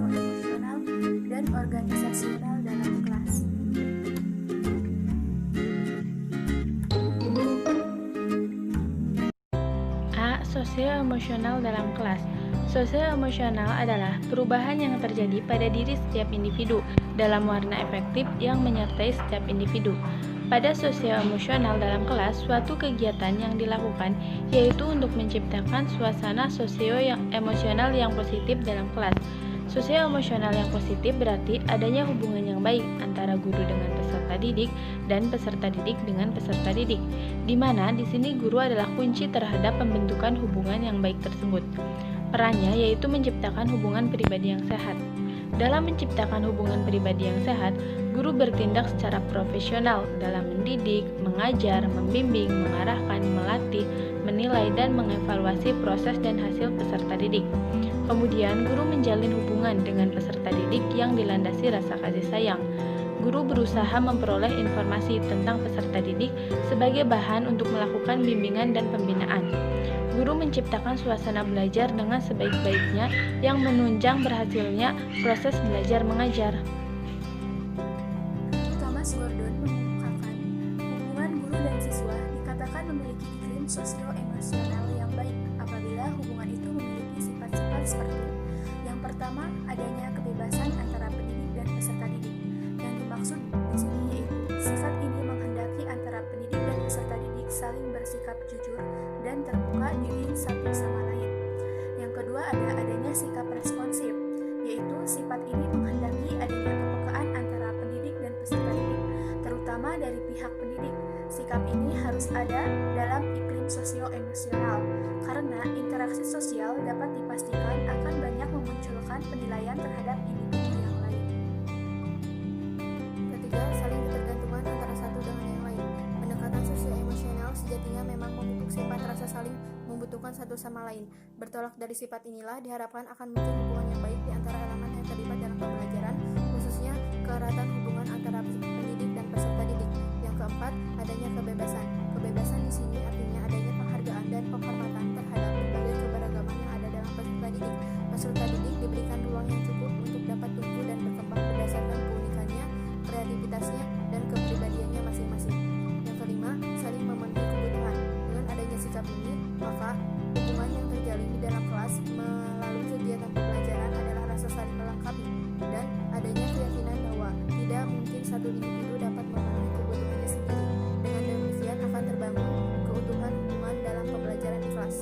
sosio-emosional dan organisasional dalam kelas. A. Sosio-emosional dalam kelas. Sosio-emosional adalah perubahan yang terjadi pada diri setiap individu dalam warna efektif yang menyertai setiap individu. Pada sosio-emosional dalam kelas, suatu kegiatan yang dilakukan yaitu untuk menciptakan suasana sosio-emosional yang positif dalam kelas. Sosio-emosional yang positif berarti adanya hubungan yang baik antara guru dengan peserta didik dan peserta didik dengan peserta didik, di mana di sini guru adalah kunci terhadap pembentukan hubungan yang baik tersebut. Perannya yaitu menciptakan hubungan pribadi yang sehat. Dalam menciptakan hubungan pribadi yang sehat, guru bertindak secara profesional dalam mendidik, mengajar, membimbing, mengarahkan, melatih, menilai, dan mengevaluasi proses dan hasil peserta didik. Kemudian, guru menjalin hubungan dengan peserta didik yang dilandasi rasa kasih sayang. Guru berusaha memperoleh informasi tentang peserta didik sebagai bahan untuk melakukan bimbingan dan pembinaan. Guru menciptakan suasana belajar dengan sebaik-baiknya yang menunjang berhasilnya proses belajar mengajar. Thomas Gordon mengungkapkan, hubungan guru dan siswa dikatakan memiliki iklim sosio-emosional yang baik apabila hubungan itu memiliki sifat-sifat seperti: yang pertama, adanya kebebasan antara pendidik dan peserta didik. Yang dimaksud di sini yaitu sifat ini menghendaki antara pendidik dan peserta didik saling bersikap jujur dan terbuka diri satu sama lain. Yang kedua, adanya sikap responsif, yaitu sifat ini menghendaki adanya kepekaan antara pendidik dan peserta didik, terutama dari pihak pendidik. Sikap ini harus ada dalam iklim sosio-emosional, karena interaksi sosial dapat dipastikan akan banyak memunculkan penilaian terhadap individu yang lain. Ketiga, saling ketergantungan antara satu dengan yang lain. Pendekatan sosio-emosional sejatinya memang membentuk sifat rasa saling membutuhkan satu sama lain. Bertolak dari sifat inilah diharapkan akan muncul hubungan yang baik di antara elemen yang terlibat dalam pembelajaran, khususnya keeratan hubungan antara pendidik dan peserta didik. Yang keempat, adanya kebebasan. Kebebasan di sini artinya adanya penghargaan dan penghormatan terhadap berbagai keberagaman yang ada dalam peserta didik. Peserta didik diberikan ruang yang cukup untuk dapat tumbuh dan berkembang berdasarkan keunikannya, kreativitasnya, dan kepribadiannya masing-masing. Yang kelima, saling memenuhi kebutuhan. Dengan adanya sikap ini, maka hubungan yang terjalin di dalam kelas melalui kegiatan pembelajaran adalah rasa saling melengkapi dan adanya keyakinan bahwa tidak mungkin satu individu dapat memenuhi kebutuhannya sendiri. Dengan demikian akan terbangun keutuhan hubungan dalam pembelajaran di kelas.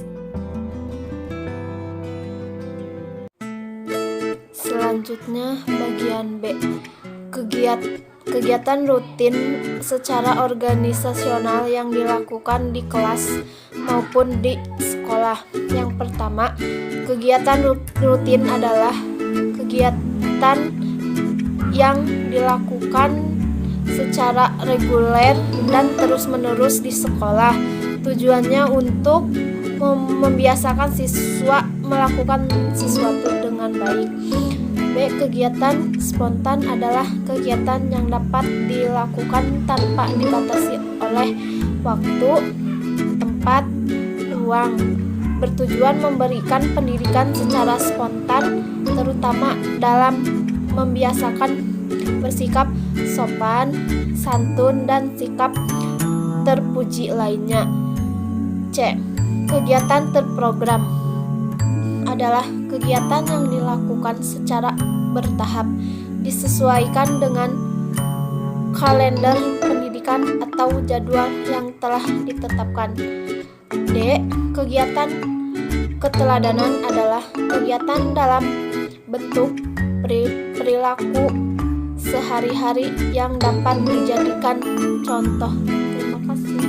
Selanjutnya bagian B. Kegiatan rutin secara organisasional yang dilakukan di kelas maupun di sekolah. Yang pertama, kegiatan rutin adalah kegiatan yang dilakukan secara reguler dan terus-menerus di sekolah. Tujuannya untuk membiasakan siswa melakukan sesuatu dengan baik. B. Kegiatan spontan adalah kegiatan yang dapat dilakukan tanpa dibatasi oleh waktu, tempat, ruang. Bertujuan memberikan pendidikan secara spontan, terutama dalam membiasakan bersikap sopan, santun, dan sikap terpuji lainnya. C. Kegiatan terprogram adalah kegiatan yang dilakukan secara bertahap, disesuaikan dengan kalender pendidikan atau jadwal yang telah ditetapkan. D. Kegiatan keteladanan adalah kegiatan dalam bentuk perilaku sehari-hari yang dapat dijadikan contoh. Terima kasih.